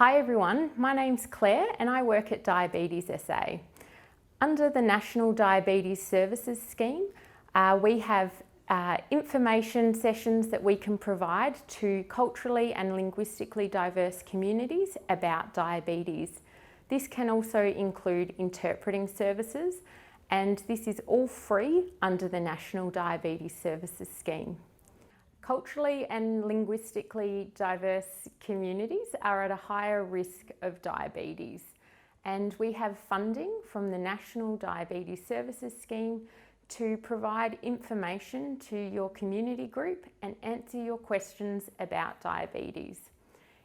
Hi everyone, my name's Claire and I work at Diabetes SA. Under the National Diabetes Services Scheme, we have information sessions that we can provide to culturally and linguistically diverse communities about diabetes. This can also include interpreting services, and this is all free under the National Diabetes Services Scheme. Culturally and linguistically diverse communities are at a higher risk of diabetes, and we have funding from the National Diabetes Services Scheme to provide information to your community group and answer your questions about diabetes.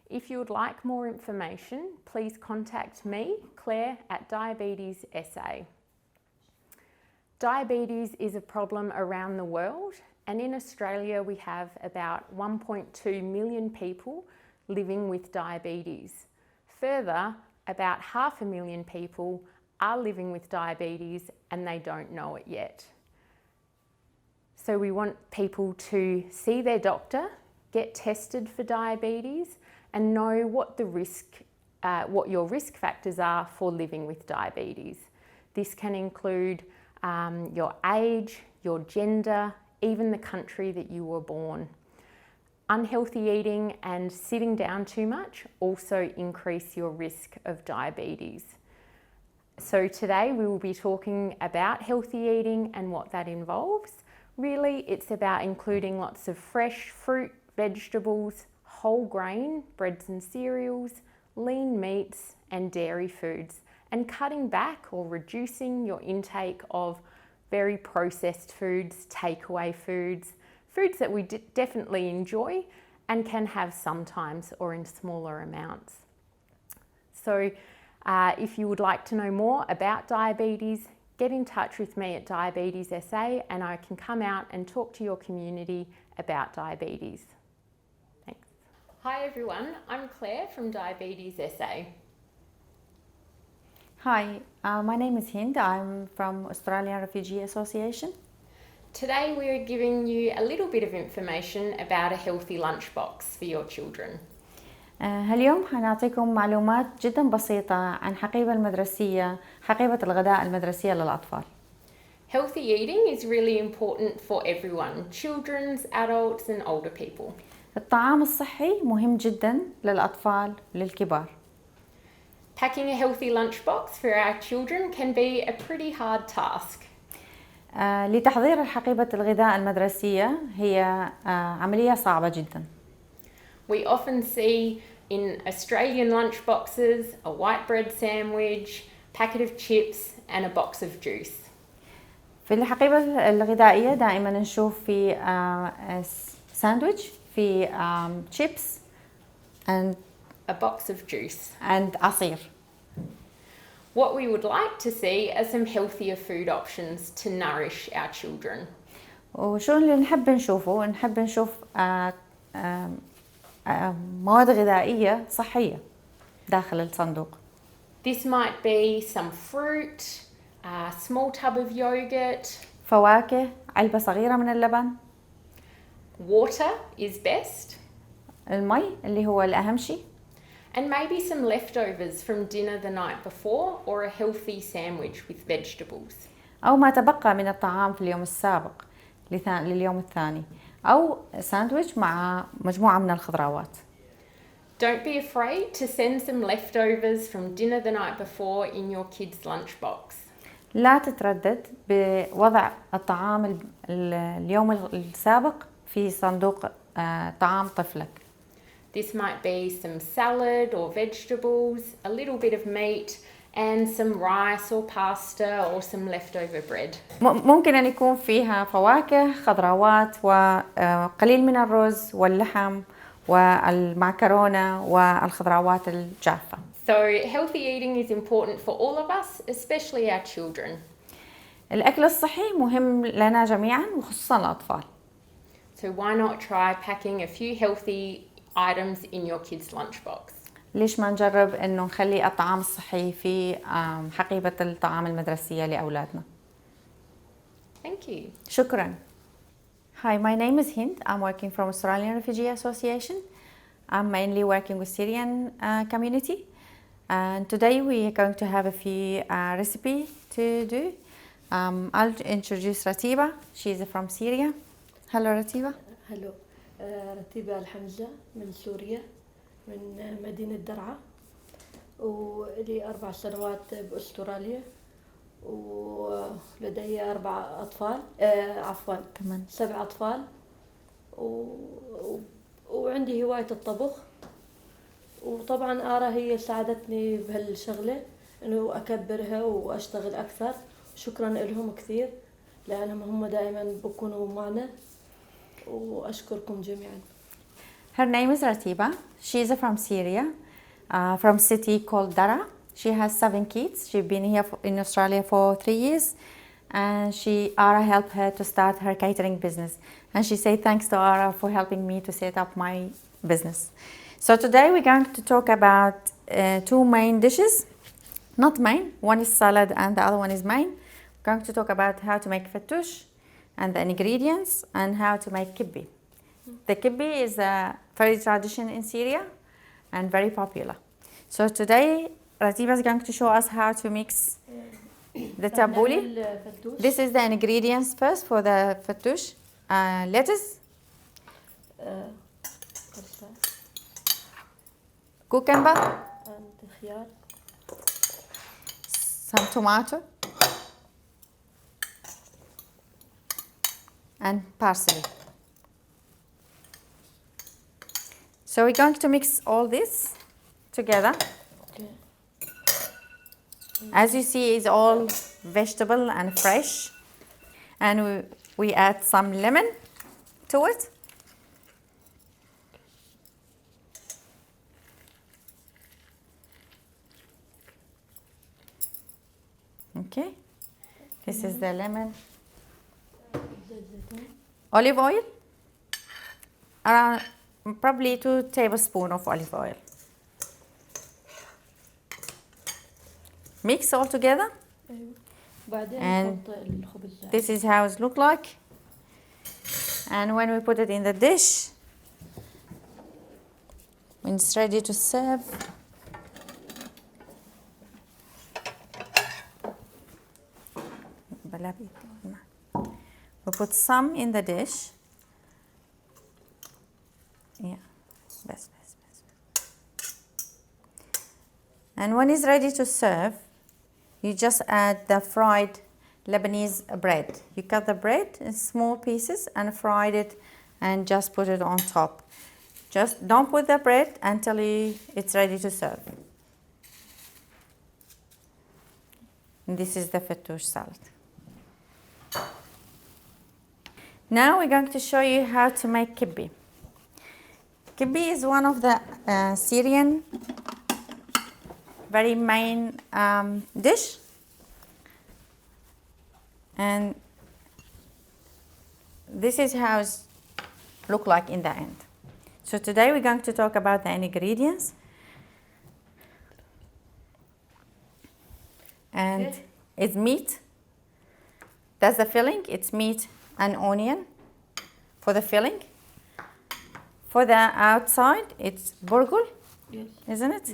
If you would like more information, please contact me, Claire, at Diabetes SA. Diabetes is a problem around the world, and in Australia we have about 1.2 million people living with diabetes. Further, about 500,000 people are living with diabetes and they don't know it yet. So we want people to see their doctor, get tested for diabetes, and know what what your risk factors are for living with diabetes. This can include your age, your gender, even the country that you were born. Unhealthy eating and sitting down too much also increase your risk of diabetes. So today we will be talking about healthy eating and what that involves. Really, it's about including lots of fresh fruit, vegetables, whole grain, breads and cereals, lean meats and dairy foods, and cutting back or reducing your intake of very processed foods, takeaway foods, foods that we definitely enjoy and can have sometimes or in smaller amounts. So if you would like to know more about diabetes, get in touch with me at Diabetes SA and I can come out and talk to your community about diabetes. Thanks. Hi everyone, I'm Claire from Diabetes SA. Hi, my name is Hind. I'm from Australian Refugee Association. Today we are giving you a little bit of information about a healthy lunchbox for your children. اليوم حنعطيكم معلومات جدا بسيطة عن حقيبة الغداء المدرسية للأطفال. Healthy eating is really important for everyone, children, adults and older people. الطعام الصحي مهم جدا للأطفال وللكبار. Packing a healthy lunchbox for our children can be a pretty hard task. لتحضير حقيبة الغذاء المدرسية هي عملية صعبة جدا. We often see in Australian lunchboxes a white bread sandwich, packet of chips and a box of juice. في الحقيبة الغذائية دائما نشوف في ساندويتش في chips and a box of juice and عصير. What we would like to see are some healthier food options to nourish our children. وشو اللي نحب نشوفه؟ نحب نشوف مواد غذائية صحية داخل الصندوق. This might be some fruit, a small tub of yogurt, فواكه، علبة صغيرة من اللبن. Water is best. المي اللي هو الأهم شيء. And maybe some leftovers from dinner the night before or a healthy sandwich with vegetables. أو ما تبقى من الطعام في اليوم السابق لليوم الثاني، أو ساندويتش مع مجموعة من الخضروات. Don't be afraid to send some leftovers from dinner the night before in your kids' lunchbox. لا تتردد بوضع الطعام اليوم السابق في صندوق طعام طفلك. This might be some salad or vegetables, a little bit of meat and some rice or pasta or some leftover bread. ممكن أن يكون فيها فواكه، خضروات وقليل من الرز واللحم والمعكرونة والخضروات الجافة. So healthy eating is important for all of us, especially our children. الأكل الصحي مهم لنا جميعا وخصوصا الأطفال. So why not try packing a few healthy items in your kids' lunchbox? ليش ما نجرب إنه نخلي الطعام الصحي في حقيبة الطعام المدرسية لأولادنا. Thank you. شكرا. Hi, my name is Hind. I'm working from Australian Refugee Association. I'm mainly working with Syrian community, and today we are going to have a few recipe to do. I'll introduce Ratiba. She's from Syria. Hello, Ratiba. هلو رتيبة الحمزة من سوريا من مدينة درعا ولي 4 سنوات بأستراليا ولدي 4 أطفال عفوا كمان 7 أطفال وعندي هواية الطبخ وطبعا آرا هي ساعدتني بهالشغلة إنه أكبرها وأشتغل أكثر. شكرا لهم كثير لأنهم هم دائما بكونوا معنا وأشكركم جميعا. Her name is Ratiba. She's from Syria, from city called Dara. She has 7 kids. She's been here in Australia for 3 years, and ARA helped her to start her catering business. And she said thanks to ARA for helping me to set up my business. So today we're going to talk about 2 main dishes. Not main, one is salad and the other one is main. We're going to talk about how to make fattoush and the ingredients and how to make kibbi. The kibbi is a very tradition in Syria and very popular. So today Ratiba is going to show us how to mix the tabouli. This is the ingredients first for the fattoush. Lettuce, cucumber, some tomato and parsley. So we're going to mix all this together. Okay. As you see, it's all vegetable and fresh, and we add some lemon to it. Okay, this is the lemon. Olive oil, around probably 2 tablespoons of olive oil. Mix all together, and this is how it looks like. And when we put it in the dish, when it's ready to serve, we put some in the dish. Yeah, best. And when it's ready to serve, you just add the fried Lebanese bread. You cut the bread in small pieces and fried it and just put it on top. Just don't put the bread until it's ready to serve. And this is the fattoush salad. Now we're going to show you how to make kibbi. Kibbi is one of the Syrian very main dish, and this is how it looks like in the end. So today we're going to talk about the ingredients, and it's meat. That's the filling. It's meat and onion for the filling. For the outside, it's burghul, Yes. isn't it?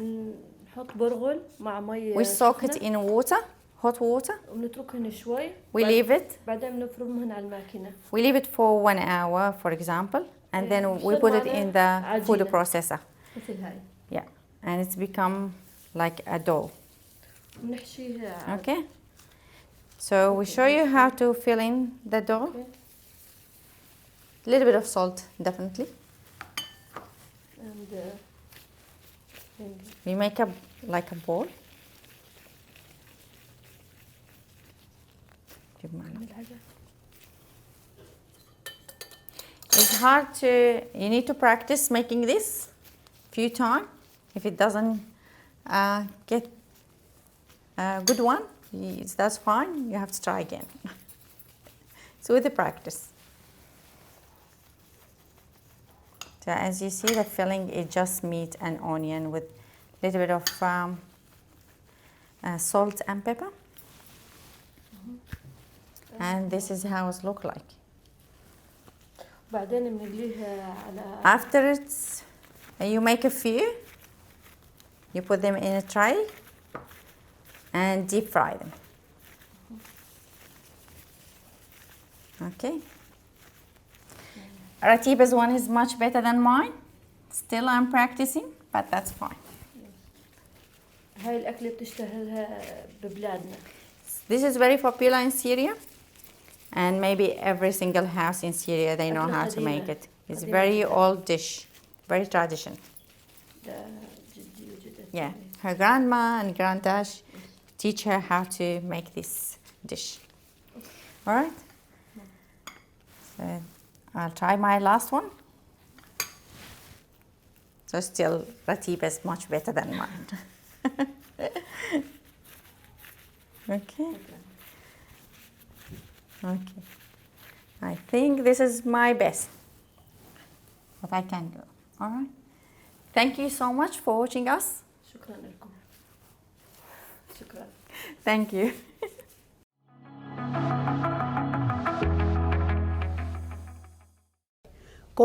نحط برغل مع مي We soak it سخنة in water, hot water. ونتركهن شوي. We leave it. بعدين بنفرمهن على الماكينة. We leave it for 1 hour, for example, and then we put it in the food processor. مثل هاي. Yeah, and it's become like a dough. بنحشيها. Okay. So we show you how to fill in the dough. Okay. A little bit of salt, definitely. And We make like a ball. It's hard you need to practice making this few times. If it doesn't get a good one, that's fine. You have to try again. So with the practice. So as you see, the filling is just meat and onion with a little bit of salt and pepper. And this is how it looks like. بعدين بنقليها على. After You make a few, you put them in a tray and deep fry them. Okay. Ratiba's one is much better than mine. Still I'm practicing, but that's fine. هاي الأكلة بتشتهرها ببلادنا. This is very popular in Syria, and maybe every single house in Syria they know how to make it. It's very old dish, very tradition. ده جدي وجدتي. Yeah, her grandma and granddad teach her how to make this dish. All right. So I'll try my last one. So still, Ratiba is much better than mine. Okay. Okay. I think this is my best. What I can do. All right. Thank you so much for watching us. شكرا لكم. شكرا. Thank you.